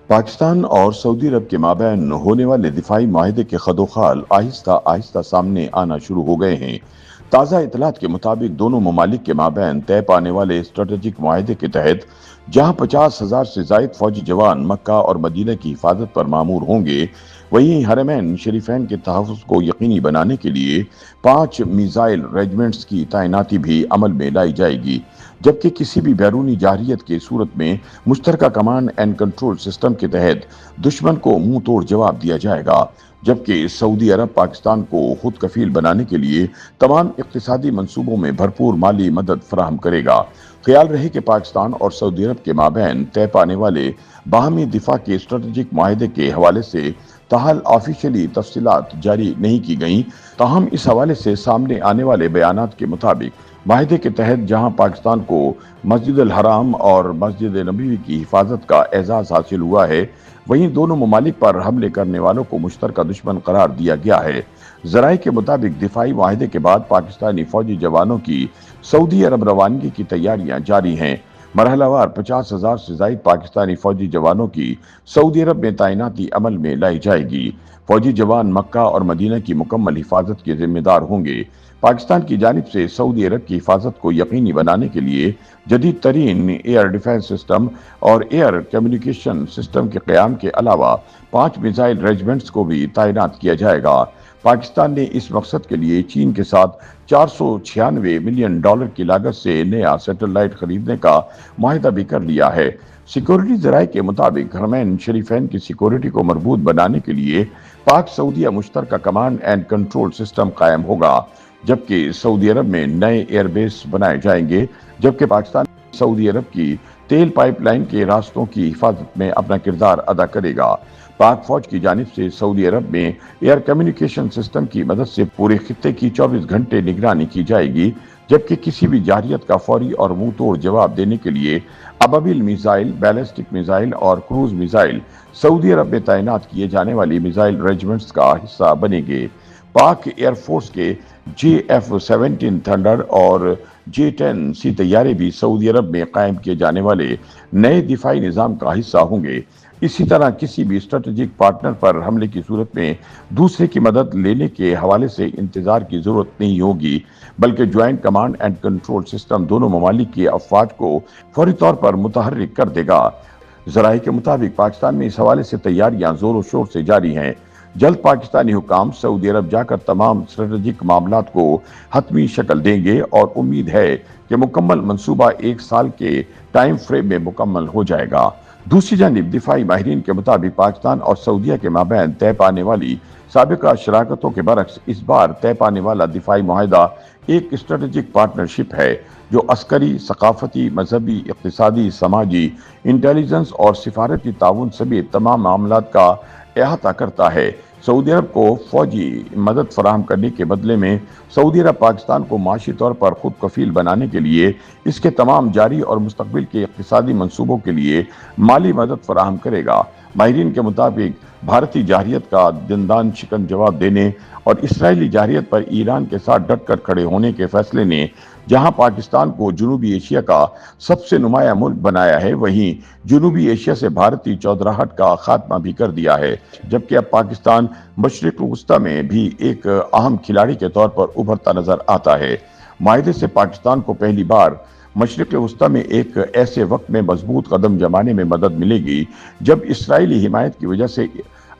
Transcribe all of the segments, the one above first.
پاکستان اور سعودی عرب کے مابین ہونے والے دفاعی معاہدے کے خدوخال آہستہ آہستہ سامنے آنا شروع ہو گئے ہیں۔ تازہ اطلاعات کے مطابق دونوں ممالک کے مابین طے پانے والے اسٹریٹجک معاہدے کے تحت جہاں 50,000 سے زائد فوجی جوان مکہ اور مدینہ کی حفاظت پر مامور ہوں گے، وہیں حرمین شریفین کے تحفظ کو یقینی بنانے کے لیے 5 میزائل ریجمنٹس کی تعیناتی بھی عمل میں لائی جائے گی، جبکہ کسی بھی بیرونی جارحیت کی صورت میں مشترکہ کمانڈ اینڈ کنٹرول سسٹم کے تحت دشمن کو منہ توڑ جواب دیا جائے گا، جبکہ سعودی عرب پاکستان کو خود کفیل بنانے کے لیے تمام اقتصادی منصوبوں میں بھرپور مالی مدد فراہم کرے گا۔ خیال رہے کہ پاکستان اور سعودی عرب کے مابین طے پانے والے باہمی دفاع کے اسٹریٹجک معاہدے کے حوالے سے تاحال آفیشلی تفصیلات جاری نہیں کی گئیں، تاہم اس حوالے سے سامنے آنے والے بیانات کے مطابق معاہدے کے تحت جہاں پاکستان کو مسجد الحرام اور مسجد نبوی کی حفاظت کا اعزاز حاصل ہوا ہے، وہیں دونوں ممالک پر حملے کرنے والوں کو مشترکہ دشمن قرار دیا گیا ہے۔ ذرائع کے مطابق دفاعی معاہدے کے بعد پاکستانی فوجی جوانوں کی سعودی عرب روانگی کی تیاریاں جاری ہیں۔ مرحلہ وار 50,000 سے زائد پاکستانی فوجی جوانوں کی سعودی عرب میں تعیناتی عمل میں لائی جائے گی۔ فوجی جوان مکہ اور مدینہ کی مکمل حفاظت کے ذمہ دار ہوں گے۔ پاکستان کی جانب سے سعودی عرب کی حفاظت کو یقینی بنانے کے لیے جدید ترین ایئر ڈیفنس سسٹم اور ایئر کمیونیکیشن سسٹم کے قیام کے علاوہ 5 میزائل ریجمنٹس کو بھی تعینات کیا جائے گا۔ پاکستان نے اس مقصد کے لیے چین کے ساتھ $496 ملین کی لاگت سے نیا سیٹلائٹ خریدنے کا معاہدہ بھی کر لیا ہے۔ سیکورٹی ذرائع کے مطابق حرمین شریفین کی سیکورٹی کو مربوط بنانے کے لیے پاک سعودیہ مشترکہ کمانڈ اینڈ کنٹرول سسٹم قائم ہوگا، جبکہ سعودی عرب میں نئے ایئر بیس بنائے جائیں گے، جبکہ پاکستان سعودی عرب کی تیل پائپ لائن کے راستوں کی حفاظت میں اپنا کردار ادا کرے گا۔ پاک فوج کی جانب سے سعودی عرب میں ایئر کمیونیکیشن سسٹم کی مدد سے پورے خطے کی 24 گھنٹے نگرانی کی جائے گی، جبکہ کسی بھی جارحیت کا فوری اور منہ توڑ جواب دینے کے لیے ابابیل میزائل، بیلسٹک میزائل اور کروز میزائل سعودی عرب میں تعینات کیے جانے والی میزائل ریجمنٹس کا حصہ بنیں گے۔ پاک ایئر فورس کے JF-17 تھنڈر اور J-10 سی طیارے بھی سعودی عرب میں قائم کیے جانے والے نئے دفاعی نظام کا حصہ ہوں گے۔ اسی طرح کسی بھی اسٹریٹجک پارٹنر پر حملے کی صورت میں دوسرے کی مدد لینے کے حوالے سے انتظار کی ضرورت نہیں ہوگی، بلکہ joint command and control system دونوں ممالک کی افواج کو فوری طور پر متحرک کر دے گا۔ ذرائع کے مطابق پاکستان میں اس حوالے سے تیاریاں زور و شور سے جاری ہیں۔ جلد پاکستانی حکام سعودی عرب جا کر تمام اسٹریٹجک معاملات کو حتمی شکل دیں گے اور امید ہے کہ مکمل منصوبہ 1 سال کے ٹائم فریم میں مکمل ہو جائے گا۔ دوسری جانب دفاعی ماہرین کے مطابق پاکستان اور سعودیہ کے مابین طے پانے والی سابقہ شراکتوں کے برعکس اس بار طے پانے والا دفاعی معاہدہ ایک اسٹریٹجک پارٹنرشپ ہے جو عسکری، ثقافتی، مذہبی، اقتصادی، سماجی، انٹیلیجنس اور سفارتی تعاون سمیت تمام معاملات کا احاطہ کرتا ہے۔ سعودی عرب کو فوجی مدد فراہم کرنے کے بدلے میں سعودی عرب پاکستان کو معاشی طور پر خود کفیل بنانے کے لیے اس کے تمام جاری اور مستقبل کے اقتصادی منصوبوں کے لیے مالی مدد فراہم کرے گا۔ ماہرین کے مطابق بھارتی جارحیت کا دندان شکن جواب دینے اور اسرائیلی جارحیت پر ایران کے ساتھ ڈٹ کر کھڑے ہونے کے فیصلے نے جہاں پاکستان کو جنوبی ایشیا کا سب سے نمایاں ملک بنایا ہے، وہیں جنوبی ایشیا سے بھارتی چودراہٹ کا خاتمہ بھی کر دیا ہے، جبکہ اب پاکستان مشرق وسطی میں بھی ایک اہم کھلاڑی کے طور پر ابھرتا نظر آتا ہے۔ معاہدے سے پاکستان کو پہلی بار مشرق وسطی میں ایک ایسے وقت میں مضبوط قدم جمانے میں مدد ملے گی جب اسرائیلی حمایت کی وجہ سے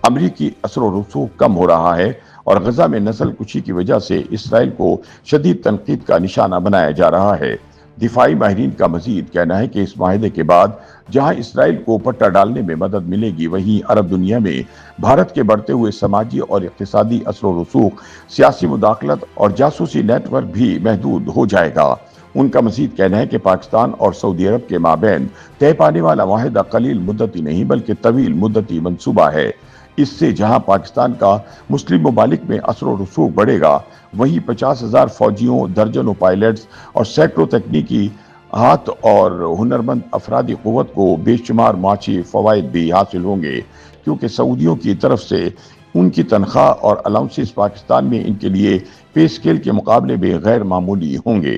امریکی اثر و رسوخ کم ہو رہا ہے اور غزہ میں نسل کشی کی وجہ سے اسرائیل کو شدید تنقید کا نشانہ بنایا جا رہا ہے۔ دفاعی ماہرین کا مزید کہنا ہے کہ اس معاہدے کے بعد جہاں اسرائیل کو پٹا ڈالنے میں مدد ملے گی، وہیں عرب دنیا میں بھارت کے بڑھتے ہوئے سماجی اور اقتصادی اثر و رسوخ، سیاسی مداخلت اور جاسوسی نیٹ ورک بھی محدود ہو جائے گا۔ ان کا مزید کہنا ہے کہ پاکستان اور سعودی عرب کے مابین طے پانے والا معاہدہ قلیل مدتی نہیں بلکہ طویل مدتی منصوبہ ہے۔ اس سے جہاں پاکستان کا مسلم ممالک میں اثر و رسوخ بڑھے گا، وہیں 50,000 فوجیوں، درجنوں پائلٹس اور سینکڑوں تکنیکی ہاتھ اور ہنرمند افرادی قوت کو بے شمار معاشی فوائد بھی حاصل ہوں گے، کیونکہ سعودیوں کی طرف سے ان کی تنخواہ اور الاؤنسز پاکستان میں ان کے لیے پے اسکیل کے مقابلے میں غیر معمولی ہوں گے۔